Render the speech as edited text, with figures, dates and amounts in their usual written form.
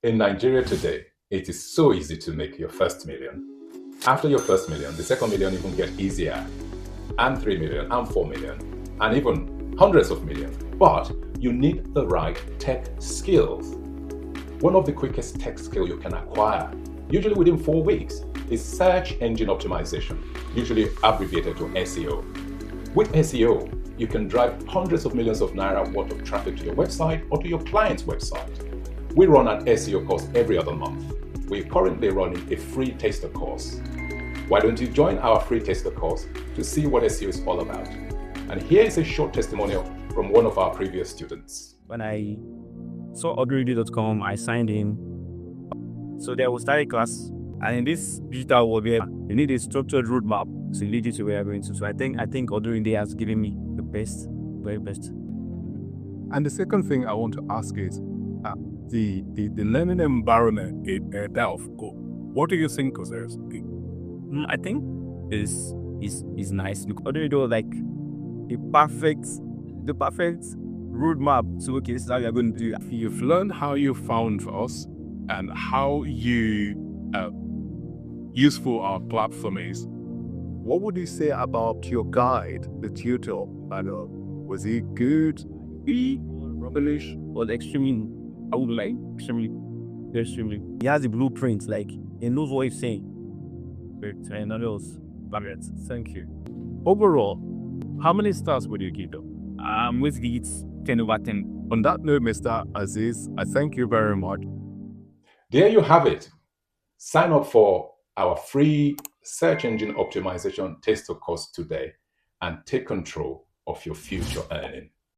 In Nigeria today, it is so easy to make your first million. After your first million, the second million even get easier, and 3 million, and 4 million, and even hundreds of millions. But you need the right tech skills. One of the quickest tech skills you can acquire, usually within 4 weeks, is search engine optimization, usually abbreviated to SEO. With SEO, you can drive hundreds of millions of naira worth of traffic to your website or to your client's website. We run an SEO course every other month. We're currently running a free taster course. Why don't you join our free taster course to see what SEO is all about? And here is a short testimonial from one of our previous students. When I saw Odurinde.com, I signed in. So there was started class, and in this digital world, you need a structured roadmap to lead you to where you're going to. So I think Odurinde has given me the best, very best. And the second thing I want to ask is the learning environment in Delft. What do you think of this? I think is nice. Look, Odurinde like the perfect roadmap. So okay, this is how you're going to do it. You've learned how you found us and how useful our platform is. What would you say about your guide, the tutor? Was he good? Rubbish? Or extremely? I would like extremely. He has the blueprint, like he knows what he's saying. And that was perfect. Thank you. Overall, how many stars would you give them? With it's 10 over 10. On that note, Mr. Aziz, I thank you very much. There you have it. Sign up for our free search engine optimization taster course today and take control of your future earning.